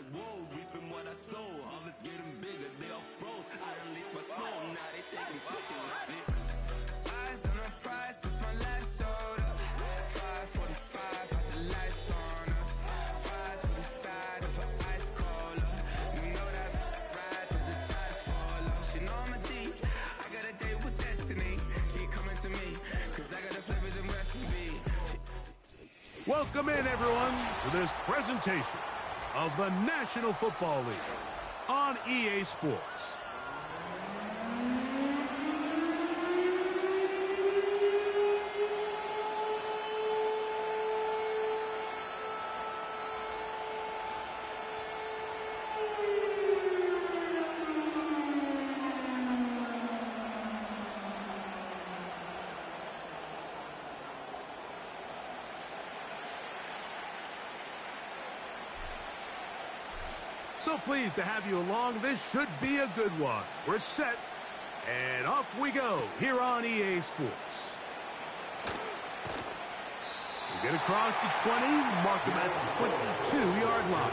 like, whoa, reaping what I sow. Harvest getting bigger, they all froze. I release my soul, now they taking pictures of it. Eyes on the prize, it's my last soda. 5:45, got the lights on us. Rise to the side of an ice cola. You know that ride till the tides fall off. She know I'm a D, I got a date with destiny. Keep coming to me, cause I got the flavors and recipe. Welcome in, everyone, to this presentation of the National Football League on EA Sports. So pleased to have you along. This should be a good one. We're set, and off we go here on EA Sports. We get across the 20, mark him at the 22-yard line.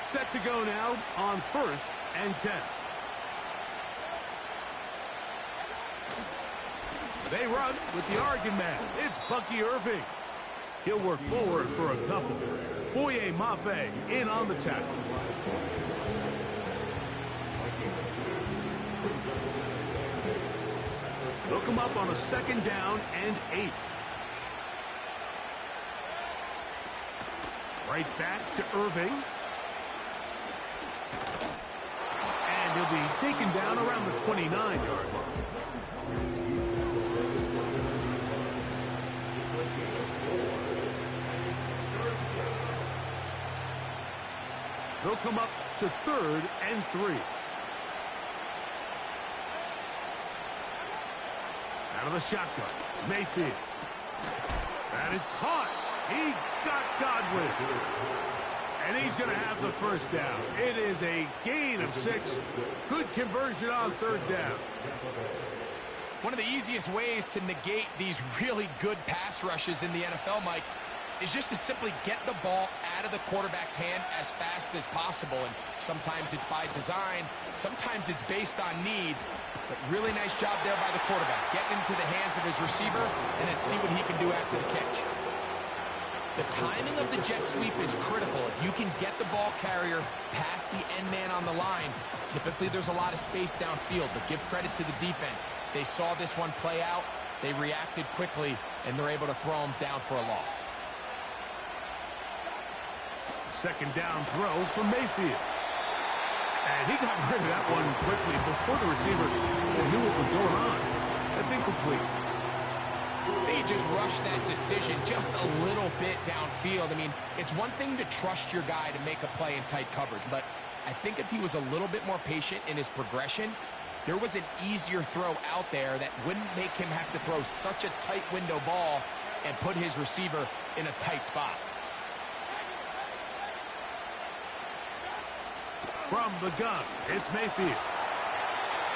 Set to go now on 1st and 10. They run with the Oregon man. It's Bucky Irving. He'll work forward for a couple. Boye Mafe in on the tackle. They'll come up on a 2nd down and 8. Right back to Irving. And he'll be taken down around the 29-yard line. They'll come up to 3rd and 3. Out of the shotgun, Mayfield. That is caught. He got Godwin. And he's going to have the 1st down. It is a gain of 6. Good conversion on 3rd down. One of the easiest ways to negate these really good pass rushes in the NFL, Mike, is just to simply get the ball out of the quarterback's hand as fast as possible. And sometimes it's by design, sometimes it's based on need. But really nice job there by the quarterback. Getting into the hands of his receiver and then see what he can do after the catch. The timing of the jet sweep is critical. If you can get the ball carrier past the end man on the line, typically there's a lot of space downfield. But give credit to the defense. They saw this one play out, they reacted quickly, and they're able to throw him down for a loss. 2nd down throw for Mayfield. And he got rid of that one quickly before the receiver knew what was going on. That's incomplete. They just rushed that decision just a little bit downfield. I mean, it's one thing to trust your guy to make a play in tight coverage, but I think if he was a little bit more patient in his progression, there was an easier throw out there that wouldn't make him have to throw such a tight window ball and put his receiver in a tight spot. From the gun, it's Mayfield.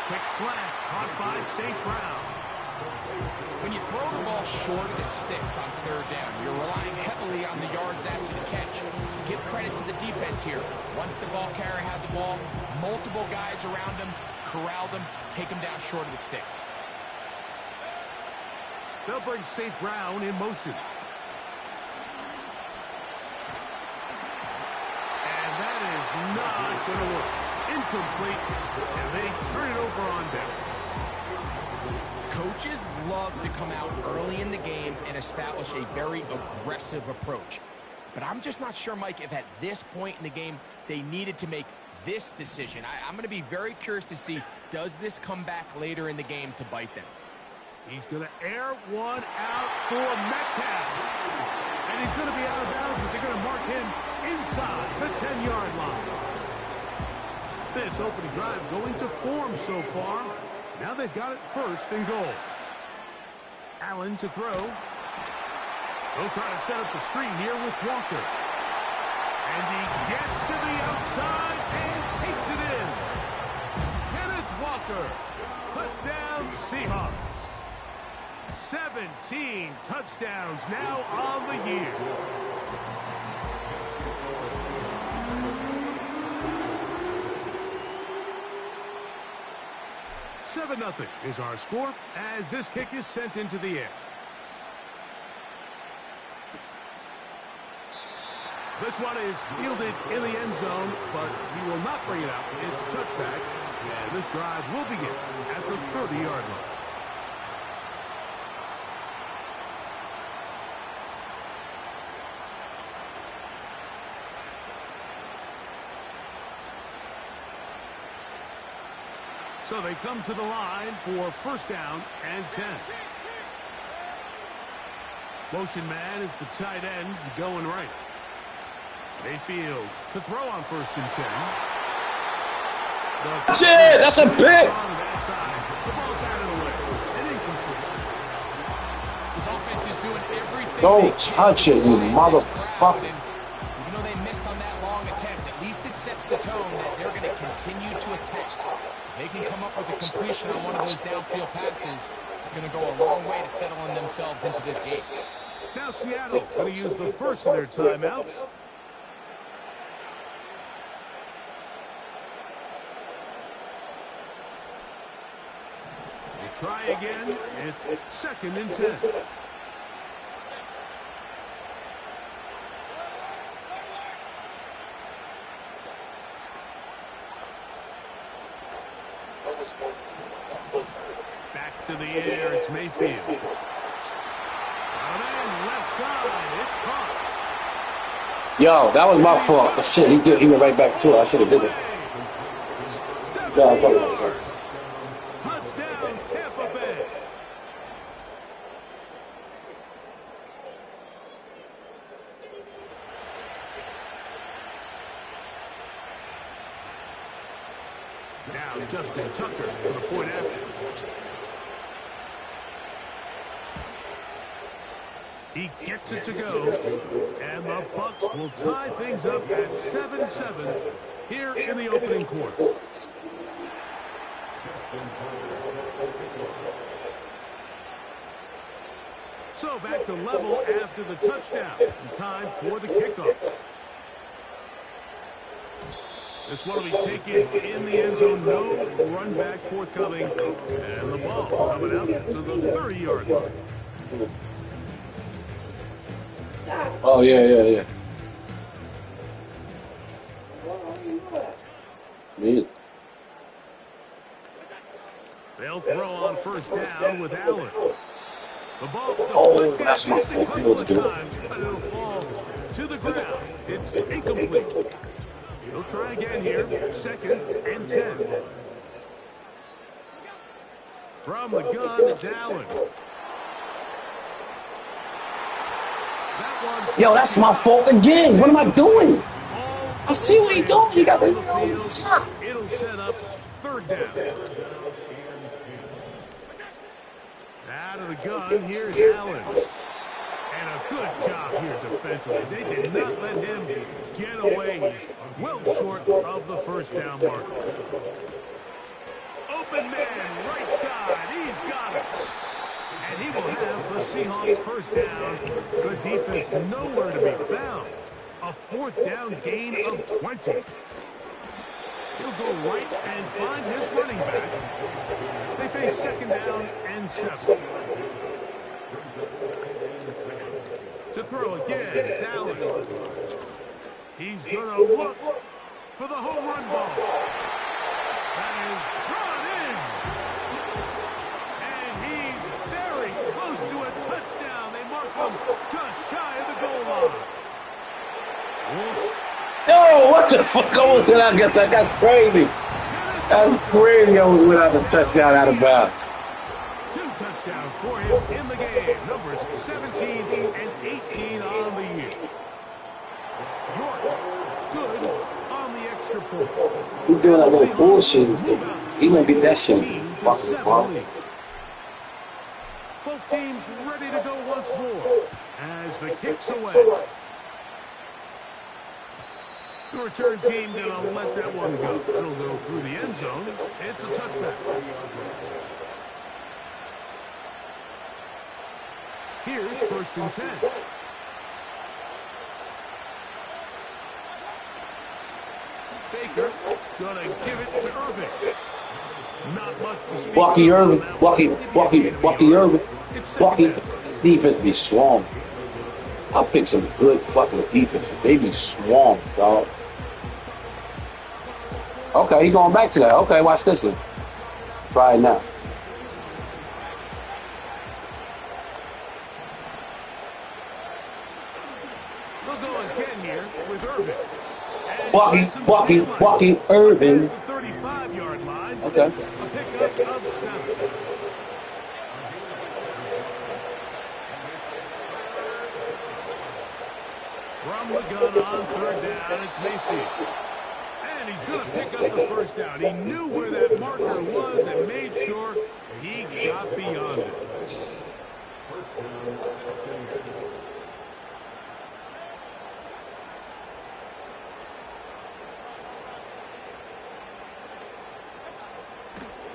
Quick slant, caught by St. Brown. When you throw the ball short of the sticks on 3rd down, you're relying heavily on the yards after the catch. So give credit to the defense here. Once the ball carrier has the ball, multiple guys around him, corral them, take him down short of the sticks. They'll bring St. Brown in motion. Not going to work. Incomplete, and they turn it over on downs. Coaches love to come out early in the game and establish a very aggressive approach. But I'm just not sure, Mike, if at this point in the game they needed to make this decision. I'm going to be very curious to see, does this come back later in the game to bite them? He's going to air one out for Metcalf. And he's going to be out of bounds, but they're going to mark him inside the 10-yard line. This opening drive going to form so far. Now they've got it 1st and goal. Allen to throw. They'll try to set up the screen here with Walker. And he gets to the outside and takes it in. Kenneth Walker, Touchdown, Seahawks. 17 touchdowns now on the year. "7-0 is our score as this kick is sent into the air. This one is fielded in the end zone, but he will not bring it out. It's a touchback, and this drive will begin at the 30-yard line. So they come to the line for first down and 10. Motion man is the tight end going right. Mayfield to throw on first and 10. Shit, that's a pick. The ball batted away and incomplete. This offense is doing everything. Don't touch it, you motherfucker. Even though they missed on that long attempt, at least it sets the tone that they're going to continue to attack. If they can come up with a completion on one of those downfield passes, it's going to go a long way to settling themselves into this game. Now Seattle going to use the first of their timeouts. They try again. It's second and 10. Back to the air, it's Mayfield. Out in, left side, it's caught. Yo, that was my fault. Shit, he went right back to it. I should have did it. Touchdown, Tampa Bay. Now Justin Tucker for the point after. He gets it to go, and the Bucks will tie things up at 7-7 here in the opening quarter. So back to level after the touchdown. And time for the kickoff. This one will be taken in the end zone. No run back forthcoming. And the ball coming out to the 30-yard line. Oh, yeah. Me. They'll throw on first down with Allen. The ball deflected that's my a couple fault. of times, but it'll fall to the ground. It's incomplete. He'll try again here. Second and 10. From the gun, it's Allen. Yo, that's my fault again. What am I doing? I see what he's doing. He got the top. It'll set up third down. Out of the gun, here's Allen. And a good job here defensively. They did not let him get away. He's well short of the first down mark. Open man, right side. He's got it. And he will have the Seahawks first down. Good defense nowhere to be found. A fourth down gain of 20. He'll go right and find his running back. They face second down and 7. To throw again, it's Allen. He's going to look for the home run ball. That is brought in. And he's very close to a touchdown. They mark him just shy of the goal line. Yo, what the fuck? I guess that's crazy. That's crazy. I without the touchdown out of bounds. 2 touchdowns for him in the game. Numbers 17 and 18 on the year. York, good on the extra point. He doing that little bullshit. He gonna get that shit. Fucking ball. Both teams ready to go once more as the kick's away. The return team going to let that one go. It'll go through the end zone. It's a touchback. Here's 1st and 10. Baker gonna give it to Irving. Not much to speak Bucky of Irving. on that Bucky one. Irving. It's Bucky. second down. His defense be swarmed. I'll pick some good fucking defenses. They be swarmed, dog. Okay, he going back to that. Okay, watch this one. Try it now. They'll go again here with Irving. And Bucky Irving. the 35-yard line. Okay. A pickup of 7. From the gun on 3rd down, it's Mayfield. And he's going to pick up the 1st down. He knew where that marker was and made sure he got beyond it.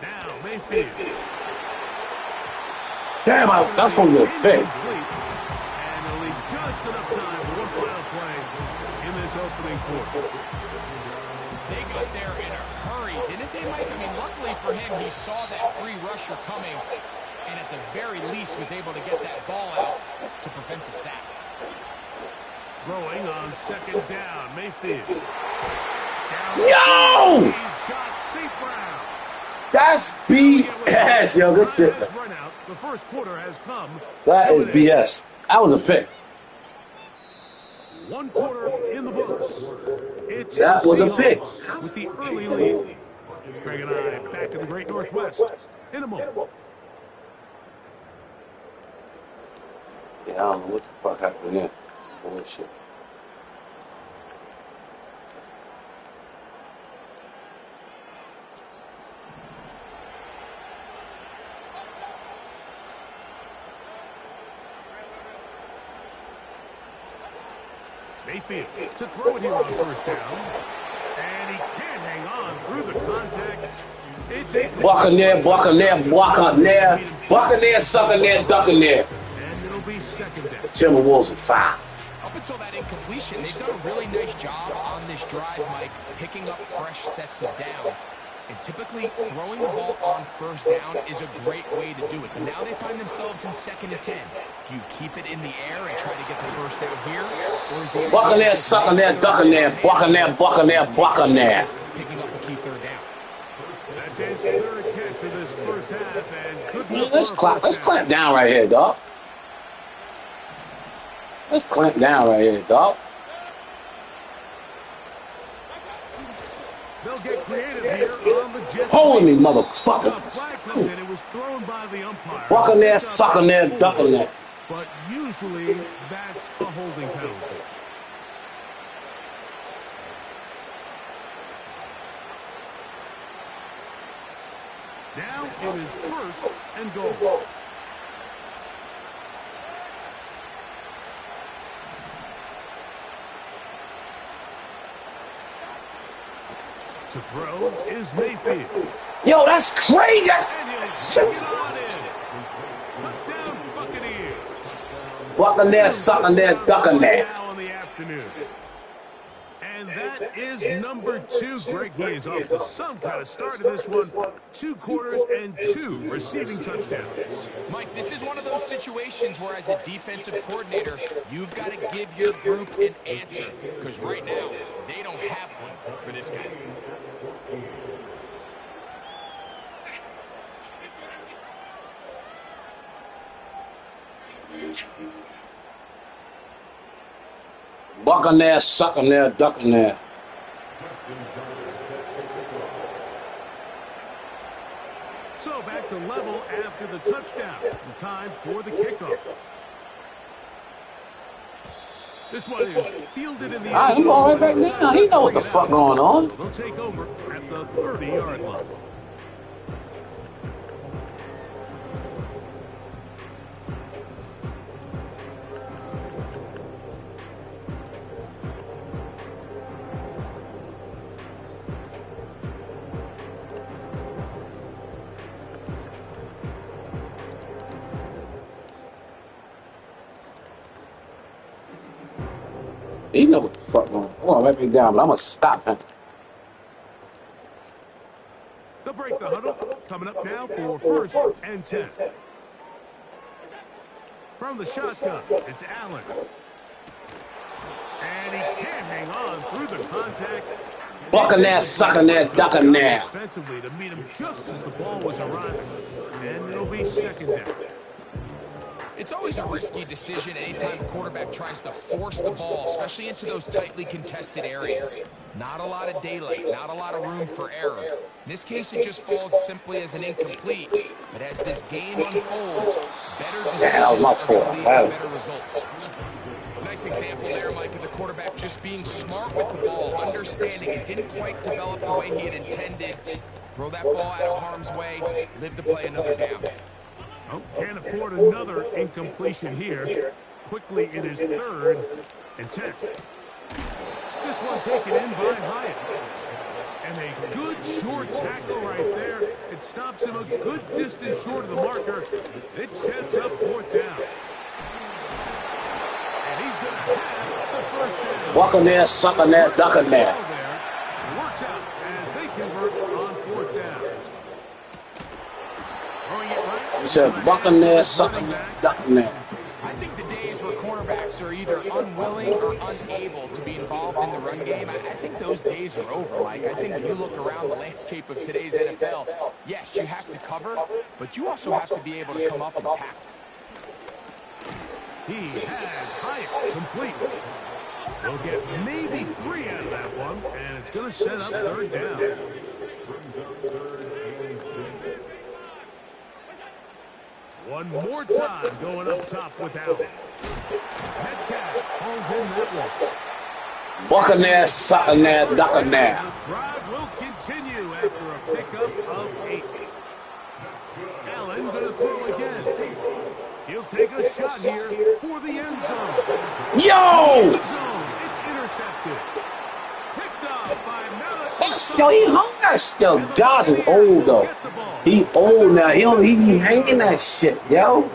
Now, Mayfield. Damn, that's from the pick. Incomplete. And it'll leave just enough time for one final play in this opening quarter. They got there in a hurry, didn't they, Mike? I mean, luckily for him, he saw that free rusher coming, and at the very least was able to get that ball out to prevent the sack. Throwing on 2nd down, Mayfield. Yo! He's got St. Brown. That's BS, yo. Good shit. Run out. The 1st quarter has come. That to is an end. BS. That was a pick. 1 quarter in the books. It's That the was a pick. Seahawks with the early lead. Greg and I back in the Great Northwest in a moment. Yeah, I don't know what the fuck happened there. Bullshit. Mayfield to throw it here on 1st down. And he can't hang on through the contact. It's a Buccaneer, sucking there, ducking there. And it'll be 2nd down. Timberwolves at 5. Up until that incompletion, they've done a really nice job on this drive, Mike, picking up fresh sets of downs. And typically, throwing the ball on 1st down is a great way to do it. But now they find themselves in 2nd and 10. Do you keep it in the air and try to get the 1st down here? Or is the Buccaneer, sucking there, ducking there. Buccaneer. Picking up the key 3rd down. That's his 3rd catch of this 1st half. And good Man, enough let's for a 1st down. clamp down right here, dog. Let's clamp down right here, dog. They'll get creative here on the Jets. Hold me, The motherfucker. flag comes in. It was thrown by the umpire. Buccaneer, sucking there, ducking there. But usually that's a holding penalty. Now it is 1st and goal. To throw is Mayfield. Yo, that's crazy. And he'll stick it on in. Touchdown, Buccaneers. Buccaneer, sucking there, ducking there. Now in the afternoon. And that is number 2. Greg, he is off to some kind of start in this one. 2 quarters and 2 receiving touchdowns. Mike, this is one of those situations where as a defensive coordinator, you've got to give your group an answer. Because right now, they don't have one for this guy. Buccaneer, sucking there, ducking there. So back to level after the touchdown. And time for the kickoff. This one is fielded in the All right, I'm going right back now. He know what the fuck going on. So they'll take over at the 30-yard line. He know what the fuck going on. Hold on, let me down, but I'm going to stop him. They'll break the huddle. Coming up now for 1st and 10. From the shotgun, it's Allen. And he can't hang on through the contact. Bucking that, sucking that, ducking that. Defensively to meet him just as the ball was arriving. And it'll be 2nd down. It's always a risky decision anytime a quarterback tries to force the ball, especially into those tightly contested areas. Not a lot of daylight, not a lot of room for error. In this case, it just falls simply as an incomplete. But as this game unfolds, better decisions are going to lead to better results. Nice example there, Mike, of the quarterback just being smart with the ball, understanding it didn't quite develop the way he had intended. Throw that ball out of harm's way, live to play another down. Oh, can't afford another incompletion here. Quickly, it is 3rd and 10. This one taken in by Hyatt. And a good short tackle right there. It stops him a good distance short of the marker. It sets up 4th down. And he's going to have the 1st down. Bucking there, sucking that, ducking that. Works out as they convert on 4th down. He said, bucking there, sucking that, ducking that. I think the days where cornerbacks are either unwilling or unable to be involved in the run game, I think those days are over, Mike. I think when you look around the landscape of today's NFL, yes, you have to cover, but you also have to be able to come up and tackle. He has Hyatt complete. They'll get maybe 3 out of that one, and it's going to set up 3rd down. One more time going up top with Allen. Metcalf calls in that one. Bucking there, sucking that, ducking that. The drive will continue after a pickup of 8. Allen going to throw again. He'll take a shot here for the end zone. Yo! It's intercepted. Picked up by Malak. Yo, he hung that shit. Yo, Josh is old, though. He old now. He be hanging that shit, yo.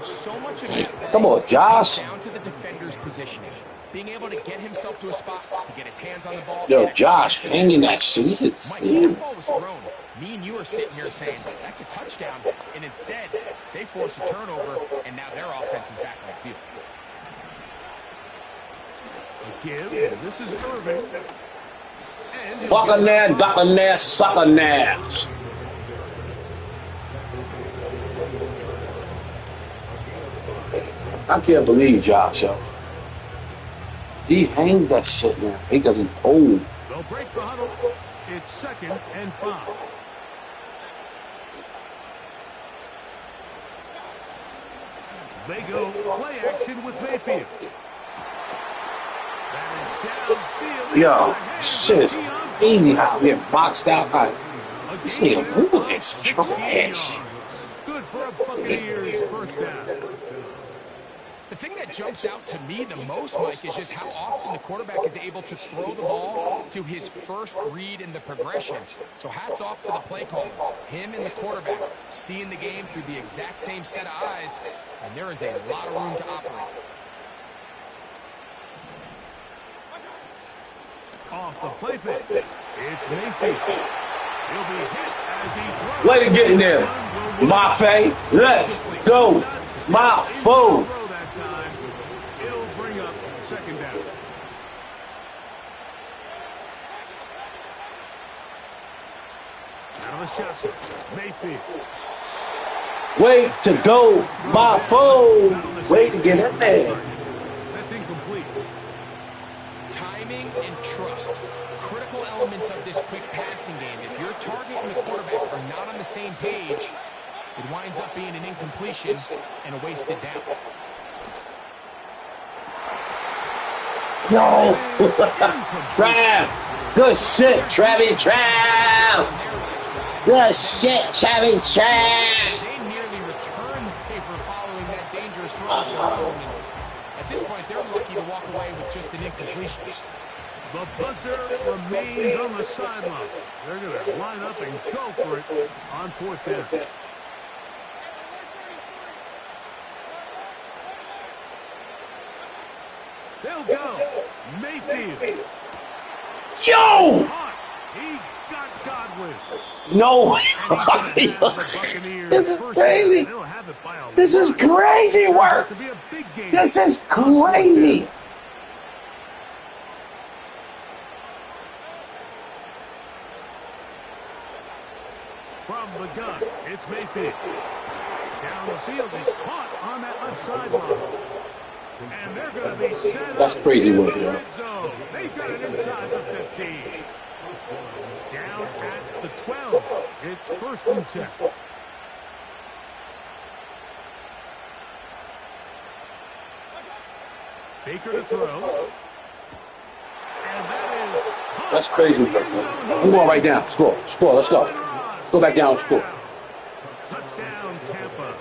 So much of that Come on, Josh. down to the defender's positioning. Being able to get himself to a spot to get his hands on the ball. Yo, Josh hanging that shit. He hit Mike, that ball was thrown. Me and you are sitting here saying, that's a touchdown. And instead, they force a turnover, and now their offense is back on the field. Again, this is Irving. Bucking there, ducking there, sucking there. I can't believe Josh, yo. He hangs that shit now because he's old. They'll break the huddle. It's 2nd and 5. They go play action with Mayfield. That is downfield. Yo, shit is easy how we get boxed out. This nigga move is trash. Good for a Buccaneers 1st down. The thing that jumps out to me the most, Mike, is just how often the quarterback is able to throw the ball to his first read in the progression. So hats off to the play caller. Him and the quarterback seeing the game through the exact same set of eyes, and there is a lot of room to operate. Off the play fake. It's Mayfield. He'll be hit as he throws. Let it get in there. Mafe, let's go. My fool. It'll bring up 2nd down. Out of the shotgun, Mayfield. Way to go, my fool. Way to get in there. That's incomplete. Timing and trust, critical elements of this quick passing game. If your target and the quarterback are not on the same page, it winds up being an incompletion and a wasted down. Yo, Trav. Good shit, Travis Trav. Good shit, Travis Trav. They nearly returned the favor following that dangerous throw of their own. And at this point, they're lucky to walk away with just an incompletion. The punter remains on the sideline. They're going to line up and go for it on 4th down. They'll go. Mayfield. Yo! He got Godwin. No. And he's gonna have the Buccaneers This is first crazy. down. They'll have it by a This is lot. crazy Turns out work. to be a big game. This is crazy. From the gun, it's Mayfield. Down the field, it's caught on that left sideline. And they're going to be set That's up crazy in work, the yeah. red zone. They've got it inside the 15. Down at the 12. It's first and 10. Baker to throw. And that is That's crazy work, man. I'm going right down. Score. Score. Let's go. Go back down and score. Touchdown, Tampa.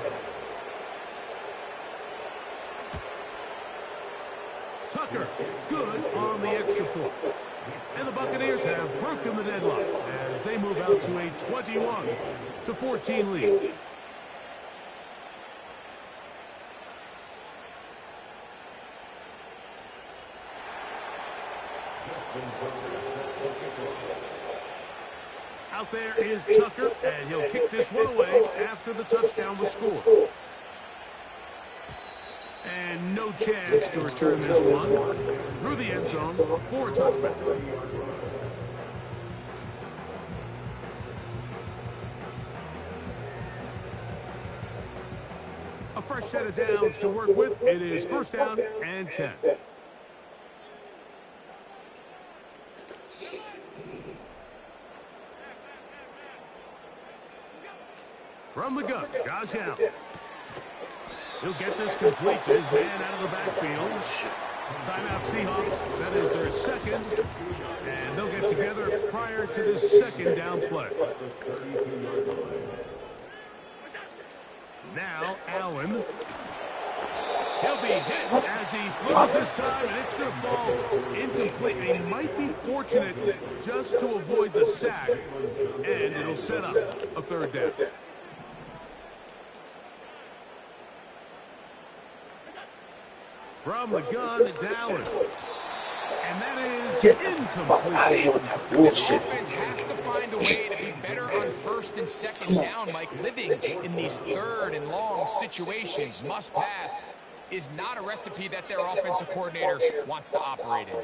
Tucker, good on the extra point. And the Buccaneers have broken the deadlock as they move out to a 21-14 lead. Out there is Tucker, and he'll kick this one away after the touchdown was scored. And no chance to return this one through the end zone for a touchback. A fresh set of downs to work with. It is first down and 10. From the gun, Josh Allen. He'll get this complete to his man out of the backfield. Timeout Seahawks. That is their second. And they'll get together prior to this second down play. Now Allen. He'll be hit as he throws this time, and it's going to fall incomplete. And he might be fortunate just to avoid the sack. And it'll set up a third down. From the gun, it's Allen. And that is Get the incomplete. fuck out of here with that This bullshit. offense has to find a way to be better on first and second down, Mike. Living in these third and long situations, must pass, is not a recipe that their offensive coordinator wants to operate in.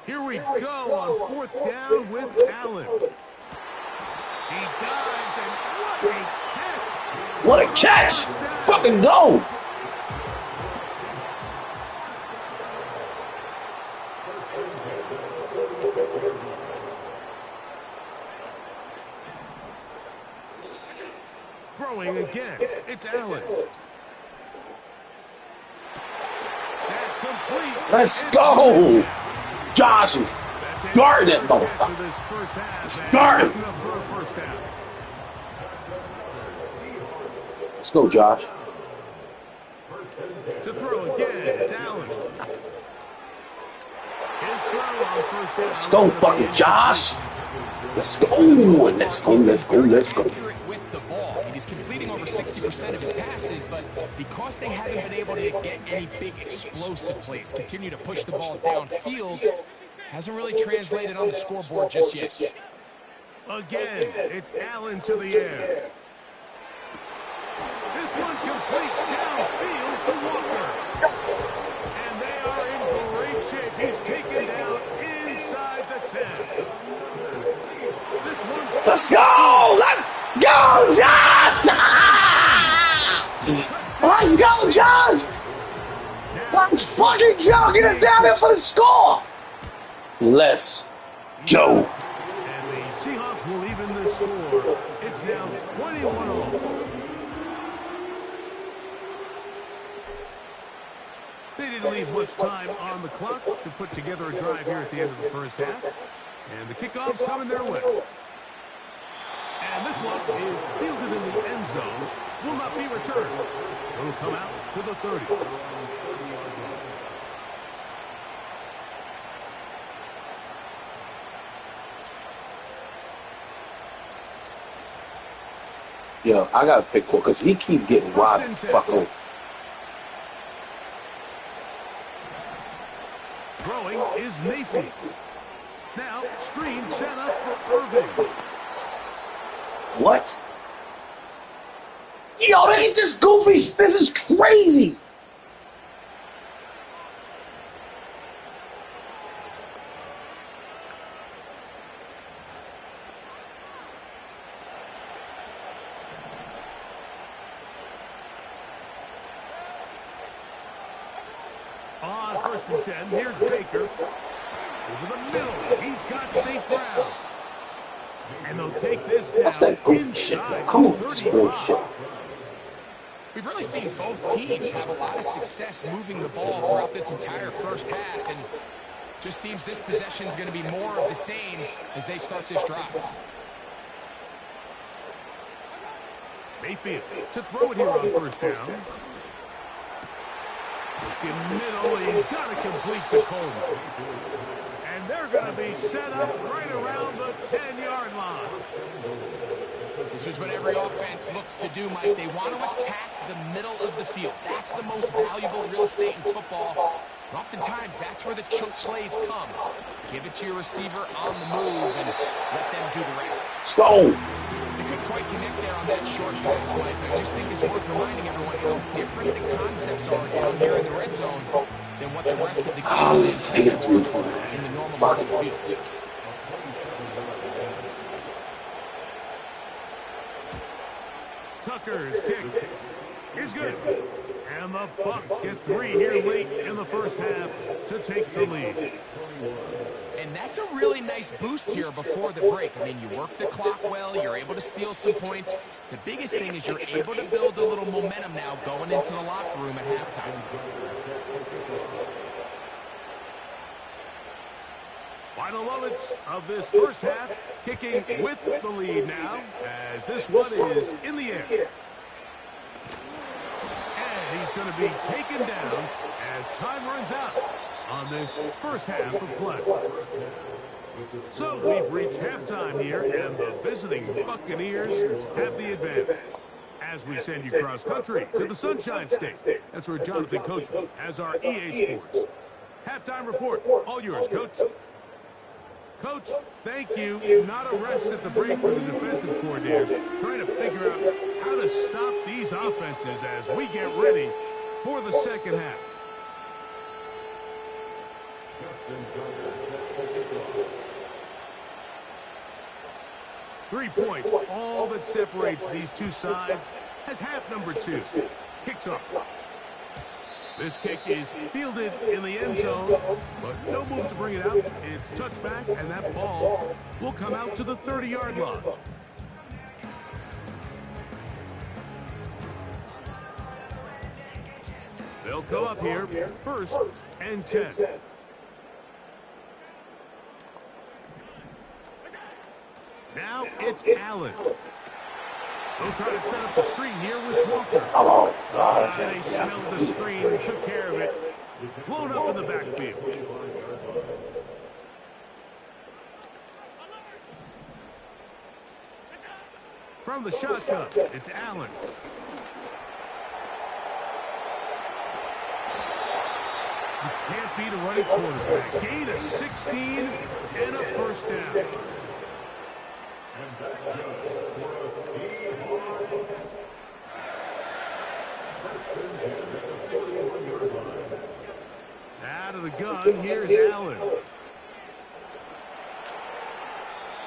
Here we go on fourth down with Allen. He dives, and what a catch! What a catch! Fucking go! Throwing again, it's Allen. That's complete. Let's go! Josh is guarding that motherfucker. After this first half, It's and guarded. looking up for a first down. Let's go, Josh. To throw again, it's Allen. His throw on first down. Let's go, fucking Josh. Let's go. Let's go. Let's go. Let's go. Accurate with the ball. He's completing over 60% of his passes, but because they haven't been able to get any big explosive plays, continue to push the ball downfield, hasn't really translated on the scoreboard just yet. Again, it's Allen to the air. This one complete downfield to Walker. And they are in great shape. He's taken down inside the 10. This one. Let's go. Let's go, Josh. Let's go, Josh. Let's fucking go. Get us down there for the score. Let's go. And the Seahawks will even the score. It's now 21-all. They didn't leave much time on the clock to put together a drive here at the end of the first half. And the kickoff's coming their way. And this one is fielded in the end zone. Will not be returned. So it'll come out to the 30. Yo, I gotta pick one because he keep getting wide fucking. Throwing is Mayfield. Now, screen set up for Irving. What? Yo, they just goofy. This is crazy. On 1st and 10, here's Baker. Over the middle, he's got St. Brown. And they'll take this down. What's that goofy shit, man? Come on, this bullshit. We've really seen both teams have a lot of success moving the ball throughout this entire first half, and just seems this possession is going to be more of the same as they start this drive. Mayfield to throw it here on 1st down. In middle, he's got to complete to Coleman. And they're going to be set up right around the 10-yard line. This is what every offense looks to do, Mike. They want to attack the middle of the field. That's the most valuable real estate in football. And oftentimes, that's where the chunk plays come. Give it to your receiver on the move and let them do the rest. Let's go. They couldn't quite connect there on that short pass, Mike. I just think it's worth reminding everyone how different the concepts are down here in the red zone than what the rest of the game is in the normal market field. Tucker's kick is good. And the Bucs get 3 here late in the first half to take the lead. And that's a really nice boost here before the break. I mean, you work the clock well, you're able to steal some points. The biggest thing is you're able to build a little momentum now going into the locker room at halftime. Final moments of this first half, kicking with the lead now, as this one is in the air. And he's going to be taken down as time runs out on this first half of play. So we've reached halftime here, and the visiting Buccaneers have the advantage. As we send you cross-country to the Sunshine State. That's where Jonathan Coachman has our EA Sports halftime report. All yours, Coach. Coach, thank you. Not a rest at the break for the defensive coordinators, trying to figure out how to stop these offenses as we get ready for the second half. 3 points, all that separates these two sides, as half number 2 kicks off. This kick is fielded in the end zone, but no move to bring it out. It's touchback, and that ball will come out to the 30-yard line. They'll go up here, 1st and 10. Now it's Allen. They'll try to set up the screen here with Walker. They smelled the screen and took care of it. Blown up in the backfield. From the shotgun, it's Allen. You can't beat a running quarterback. Gain of 16 and a 1st down. Out of the gun, here's Allen.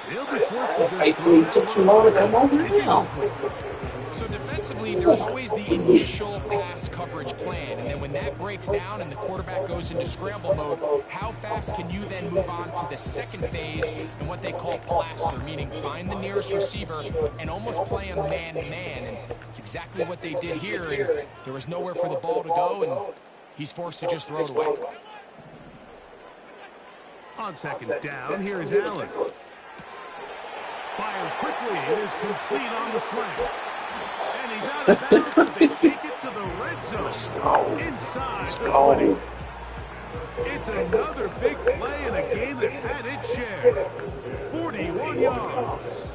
He'll be forced to just took too long to come over now. So defensively, there's always the initial pass coverage plan, and then when that breaks down and the quarterback goes into scramble mode, how fast can you then move on to the second phase and what they call plaster, meaning find the nearest receiver and almost play him man-to-man, and it's exactly what they did here, and there was nowhere for the ball to go, and he's forced to just throw it away. On 2nd down, here is Allen. Fires quickly, it is complete on the slant. And he's out of bounds, but they take it to the red zone. Let's go. Inside Let's the go. 20. It's another big play in a game that's had its share. 41 yards.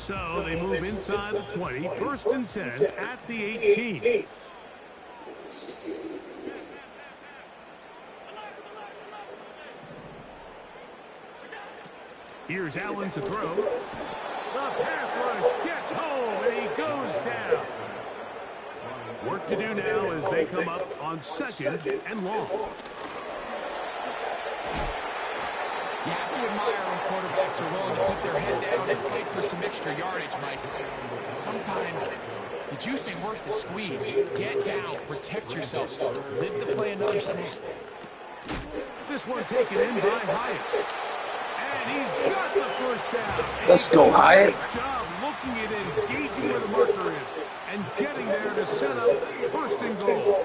So they move inside the 20, 1st and 10 at the 18. Here's Allen to throw. The pass rush gets home, and he goes down. Work to do now as they come up on 2nd and long. You have to admire when quarterbacks are willing to put their head down and fight for some extra yardage, Mike. Sometimes the juice ain't worth the squeeze. Get down, protect yourself, live to play another snap. This one taken in by Hyatt. And he's got the first down. Let's go, Hyatt. Good job looking at engaging where the marker is and getting there to set up 1st and goal.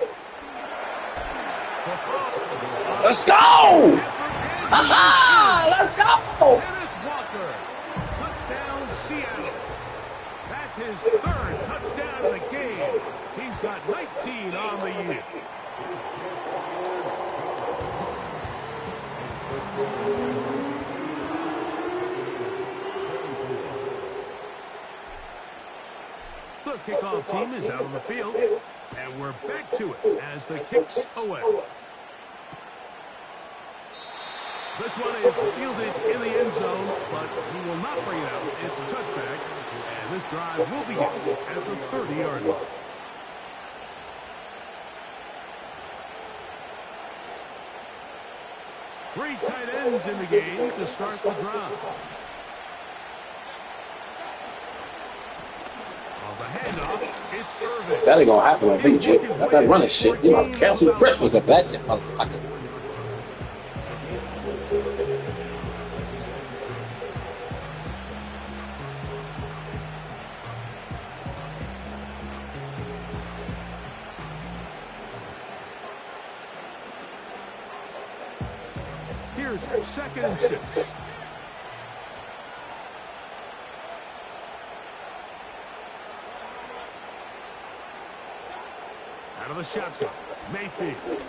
Let's go! Let's go! Kenneth Walker, touchdown Seattle. That's his 3rd touchdown of the game. He's got 19 on the year. The kickoff team is out on the field, and we're back to it as the kick's away. This one is fielded in the end zone, but he will not bring it out. It's touchback, and this drive will begin at the 30-yard line. Three tight ends in the game to start the drive. On the handoff, it's Irvin. That ain't gonna happen on BG. That running shit. You know, cancel Christmas at that motherfucker. Here's 2nd and 6. Out of the shotgun, Mayfield.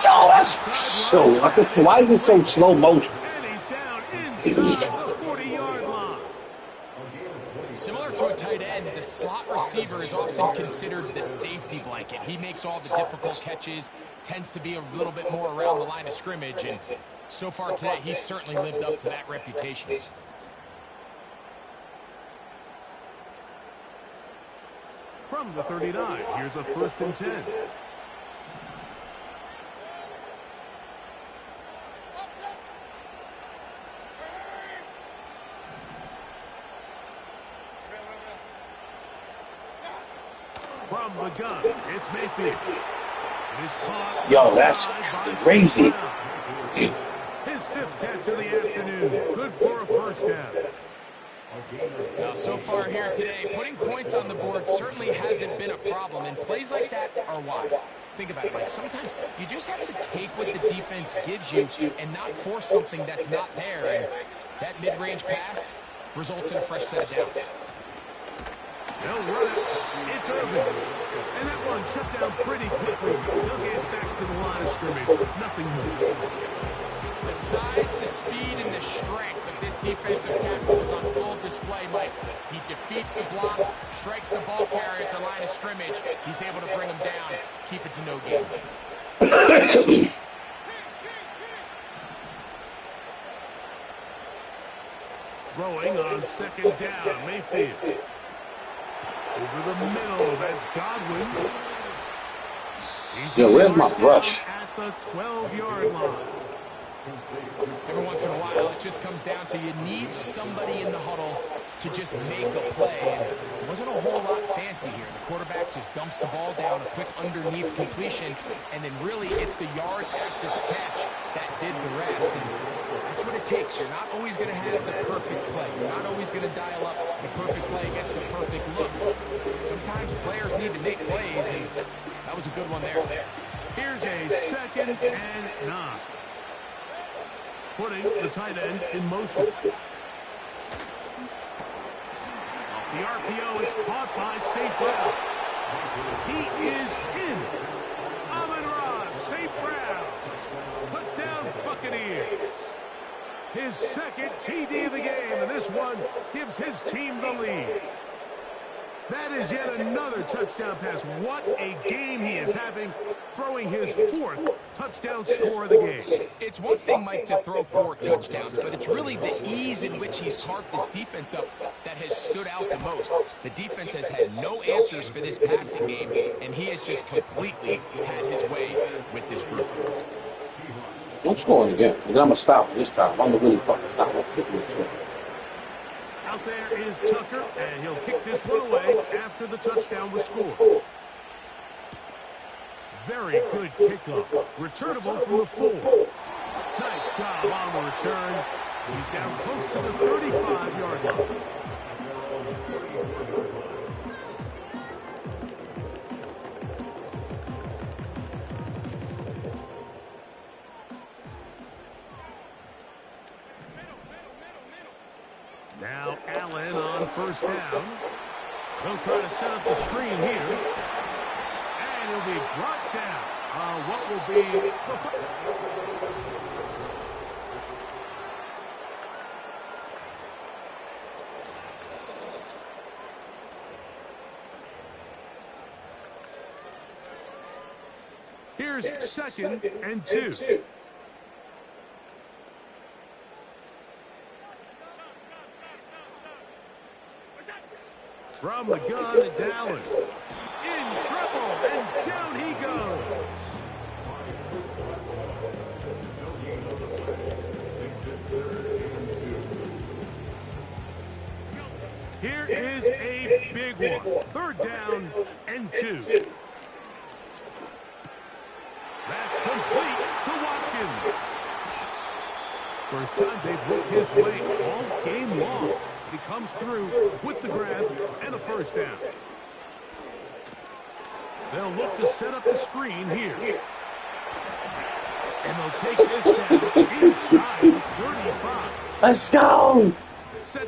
Oh, that's so. Why is it so slow motion? And he's down inside the 40-yard line. Similar to a tight end, the slot receiver is often considered the safety blanket. He makes all the difficult catches, tends to be a little bit more around the line of scrimmage, and so far today, he's certainly lived up to that reputation. From the 39, here's a 1st and 10. From the gun, it's Mayfield. It is caught. Yo, that's crazy. His 5th catch of the afternoon. Good for a 1st down. Now, so far here today, putting points on the board certainly hasn't been a problem, and plays like that are why. Think about it, Mike. Sometimes you just have to take what the defense gives you and not force something that's not there, and that mid-range pass results in a fresh set of downs. They'll run it. It's Irvin. And that one shut down pretty quickly. He'll get back to the line of scrimmage. Nothing more. The size, the speed, and the strength of this defensive tackle was on full display, Mike. He defeats the block, strikes the ball carrier at the line of scrimmage. He's able to bring him down, keep it to no gain. Throwing on 2nd down, Mayfield. Over the middle, that's Godwin. Yo, where's my brush? At the 12-yard line. Every once in a while, it just comes down to you need somebody in the huddle to just make a play. And it wasn't a whole lot fancy here. The quarterback just dumps the ball down, a quick underneath completion, and then really it's the yards after the catch that did the rest. And that's what it takes. You're not always going to have the perfect play. You're not always going to dial up the perfect play against the perfect look. Sometimes players need to make plays, and that was a good one there. Here's a 2nd and 9. Putting the tight end in motion. The RPO is caught by St. Brown. He is in. Amon-Ra St. Brown. Touchdown Buccaneers. His second TD of the game, and this one gives his team the lead. That is yet another touchdown pass. What a game he is having, throwing his 4th touchdown score of the game. It's one thing, Mike, to throw 4 touchdowns, but it's really the ease in which he's carved this defense up that has stood out the most. The defense has had no answers for this passing game, and he has just completely had his way with this group. I'm scoring again. I'm going to stop this time. I'm going to really fucking stop. I'm sick of this shit. Out there is Tucker, and he'll kick this one away after the touchdown was scored. Very good kickoff. Returnable from the 4. Nice job on the return. He's down close to the 35-yard line. Now Allen on first down. He'll try to set up the screen here. And he'll be brought down. What will be the... Here's 2nd and 2. From the gun, it's Allen. In trouble, and down he goes. Here is a big one. 3rd down and 2. That's complete to Watkins. First time they've looked his way all game long. He comes through with the grab and a first down. They'll look to set up the screen here. And they'll take this down inside 35. Let's go!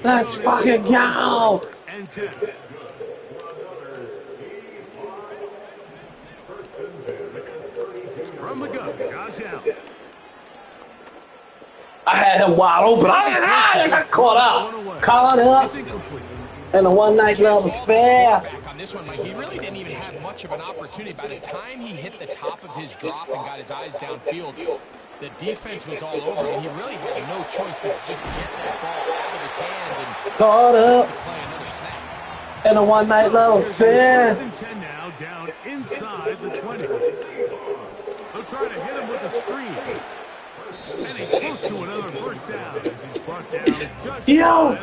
Let's fucking go! And 10. From the gun, Josh Allen. I had him wide open. I got caught up. Caught up. And a one-night love affair. On this one, Mike, he really didn't even have much of an opportunity. By the time he hit the top of his drop and got his eyes downfield, the defense was all over, and he really had no choice but to just get that ball out of his hand and caught up. Play another snap. And a one-night love affair. 10 now, down inside the 20. They'll try to hit him with a screen. And he's close to another first down as he's brought down just Yo!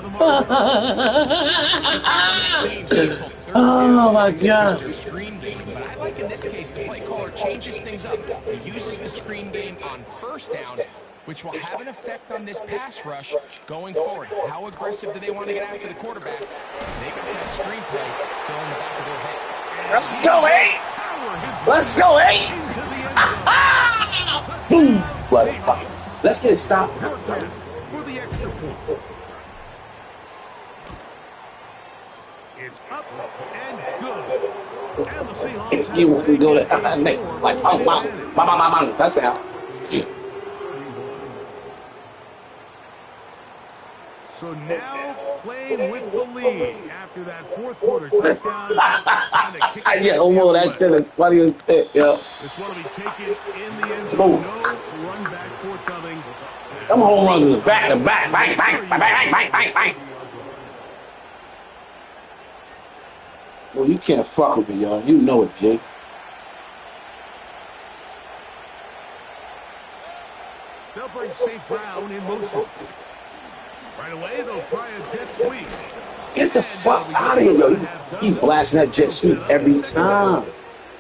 Oh my God! Screen game, but I like in this case the play caller changes things up. He uses the screen game on first down, which will have an effect on this pass rush going forward. How aggressive do they want to get after the quarterback? Because they got that screen play still in the back of their head. Let's go 8! Let's go 8! Boom! What? Let's get it stopped. For the extra point. It's up and good. And the Seahawks You want to go to like bang, touchdown. So now playing with the lead after that 4th quarter touchdown. Yeah, almost that to the funniest thing, yo. This one will be taken in the end zone. Boom. No run back forthcoming. Them home runs back to back, bang, bang, bang, bang, bang, bang, bang. Well, you can't fuck with me, y'all. You know it, Jake. They'll bring St. Brown in motion. Right away, they'll try a jet sweep. Get the fuck out of here, yo. He's blasting that jet sweep every time.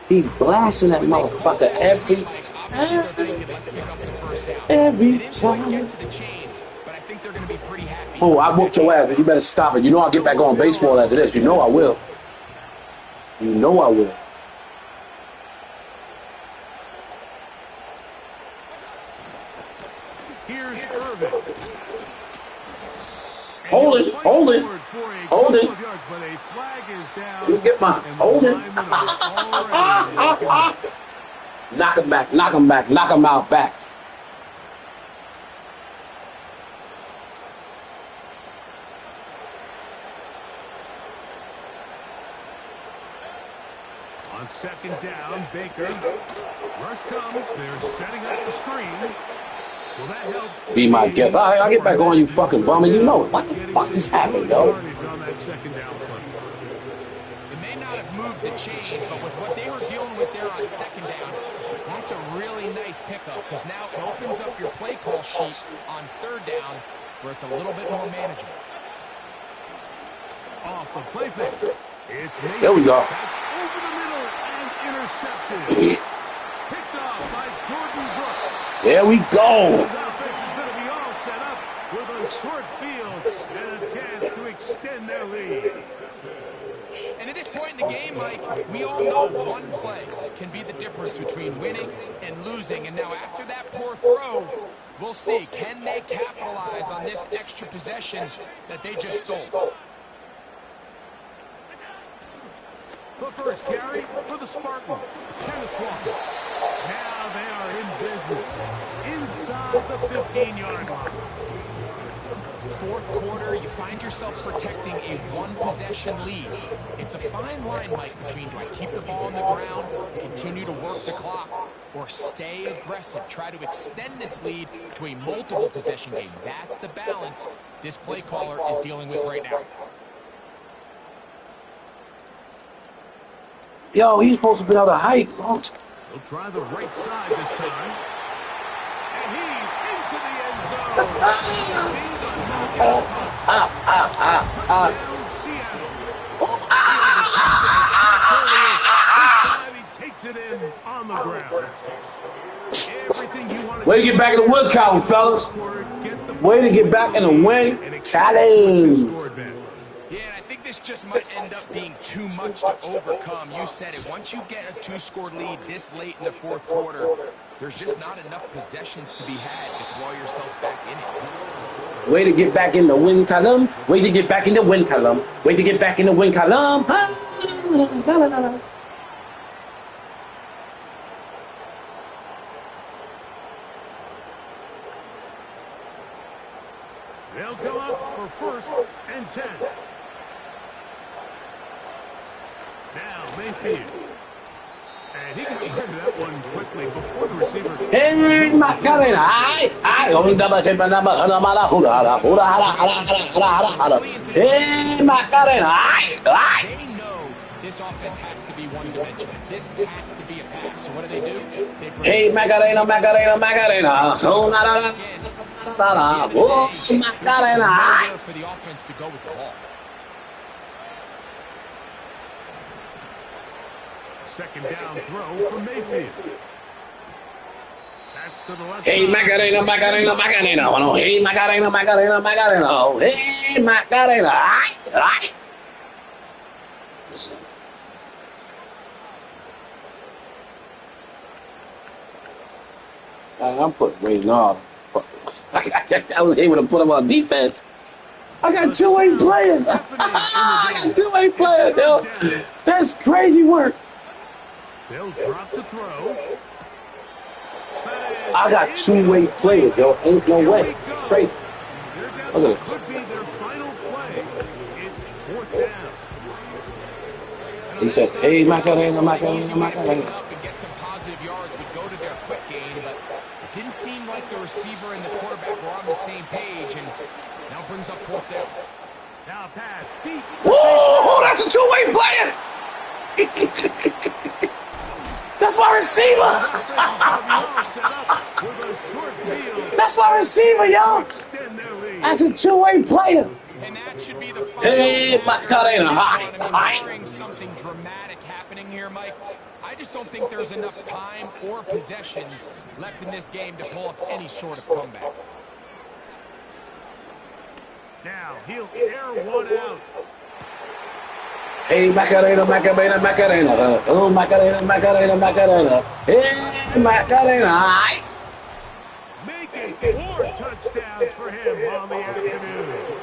He blasting that motherfucker every time. Every time. Oh, I whooped your ass. You better stop it. You know I'll get back on baseball after this. You know I will. You know I will. Here's Irvin. Hold it, hold it, hold it. You get mine. Hold it. Knock him back, knock him back, knock him out back. On second down, Baker. Rush comes. They're setting up the screen. Well, that helps. Be my guest. I'll get back on you fucking bum. And you know it. What the fuck just happened, yo? On that second down play. It may not have moved the chains, but with what they were dealing with there on second down, that's a really nice pickup because now it opens up your play call sheet on third down where it's a little bit more manageable. Off the play fake. It's Mayfield. There we go. That's over the middle and intercepted. Picked off by Jordan Brooks. There we go. His offense is going to be all set up with a short field and a chance to extend their lead. And at this point in the game, Mike, we all know one play can be the difference between winning and losing. And now after that poor throw, we'll see, can they capitalize on this extra possession that they just stole? The first carry for the Spartans, Kenneth Walker. Now they are in business inside the 15-yard line. Fourth quarter, you find yourself protecting a one-possession lead. It's a fine line, Mike, between do I keep the ball on the ground, continue to work the clock, or stay aggressive, try to extend this lead to a multiple-possession game. That's the balance this play caller is dealing with right now. Yo, he's supposed to be able to hike. He'll try the right side this time. And he's into the end zone. Down Seattle. This time he takes it in on the ground. Everything you want to Way to get back in the win column, fellas. Way to get back in the win challenge. Yeah, and I think this just might end up being too much to overcome. You said it. Once you get a two-score lead this late in the fourth quarter, there's just not enough possessions to be had to claw yourself back in it. Way to get back in the win column. Way to get back in the win column. Way to get back in the win column. They'll come up for first and 10. Now Mayfield. And he got rid of that one quickly before the receiver. Hey, Macarena. Hey, Macarena. They know this offense has to be one-dimensional. This has to be a pass. So what do? They bring Hey, Macarena, Macarena, Macarena. Oh, Macarena. for the offense to go with the ball. Second down throw for Mayfield. That's to the left. Hey, Macarena, Macarena, Macarena. Oh, hey, Macarena, Macarena, Macarena. Oh, hey, Macarena. I'm putting Ray on. I was able to put him on defense. I got two-way players. I got two-way players, yo. That's crazy work. They'll drop the throw. I got two-way players, yo. Ain't no way. It's crazy. Look at it. Could be their final play. It's fourth down. He said, hey, Macarena, Macarena, Easy way to pick Macarena. it up and get some positive yards would go to their quick game, but it didn't seem like the receiver and the quarterback were on the same page, and now brings up fourth down. Now pass deep. Whoa, that's a two-way player. That's my receiver. That's my receiver, yo. That's a two-way player. And that should be the final Hey, play Macarena, of this hi, one. I mean, hi. barring something dramatic happening here, Mike, I just don't think there's enough time or possessions left in this game to pull off any sort of comeback. Now he'll air one out. Hey, Macarena, Macarena, Macarena. Oh, Macarena, Macarena, Macarena. Hey, Macarena, hi. Making 4 touchdowns for him on the afternoon.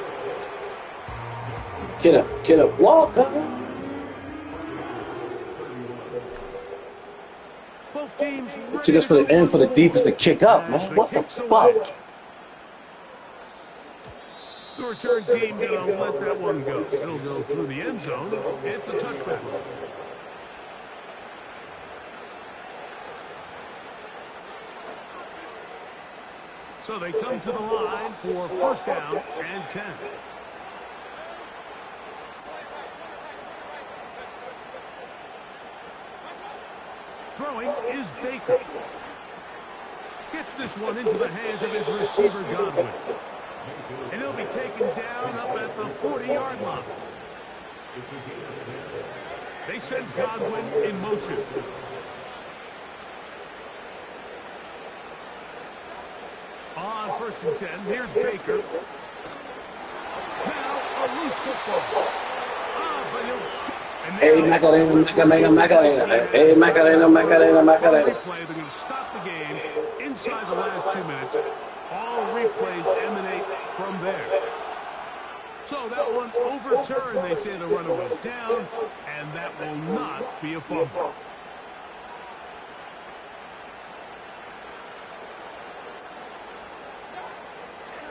Get up, Walker. Both teams It took us for the end for the deepest to kick up, man. What the fuck? The return team gonna let that one go. It'll go through the end zone. It's a touchback. So they come to the line for first down and 10. Throwing is Baker. Gets this one into the hands of his receiver, Godwin. And he'll be taken down up at the 40-yard line. They send Godwin in motion. On first and 10, here's Baker. Now a loose football. Hey, Macarena, Macarena, Macarena. Hey, Macarena, Macarena, Macarena. They're going to stop the game inside the last 2 minutes. All replays emanate from there. So that one overturned. They say the runner was down, and that will not be a fumble.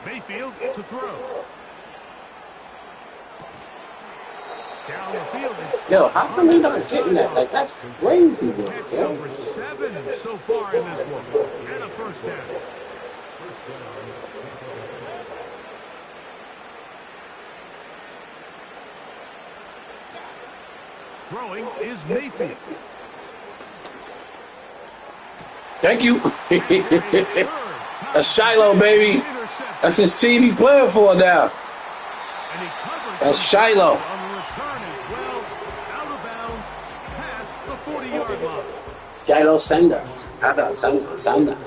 Mayfield to throw. Down the field. Yo, how come he not getting that? Like, that's crazy, bro. Catch number 7 so far in this one. And a first down. Throwing is Mayfield. Thank you. That's Shiloh, baby. That's his team he playing for now. That's Shiloh. On the return as well, out of bounds, past the 40-yard line. Shiloh Sanders. Sanders.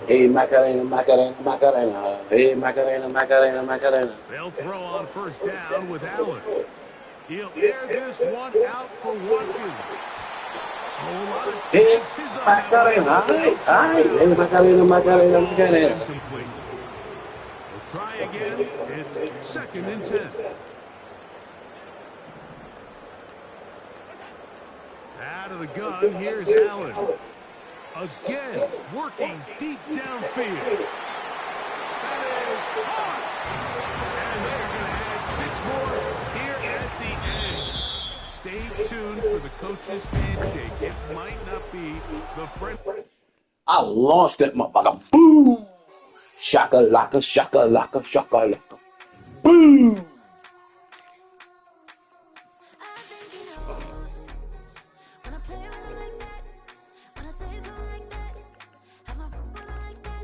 Hey, Macarena, Macarena, Macarena. Hey, Macarena, Macarena, Macarena. They'll throw on first down with Allen. He'll air this one out for Watkins. So a lot of Hey, chances on Macarena. that. Hey, Macarena, Macarena, Macarena. Incomplete. We'll try again. It's second and 10. Out of the gun, here's Allen. Again, working deep downfield. That is hard. And they're going to add 6 more here at the end. Stay tuned for the coach's handshake. It might not be the friend. I lost that motherfucker. Boom. Shaka laka, shaka laka, shaka laka. Boom.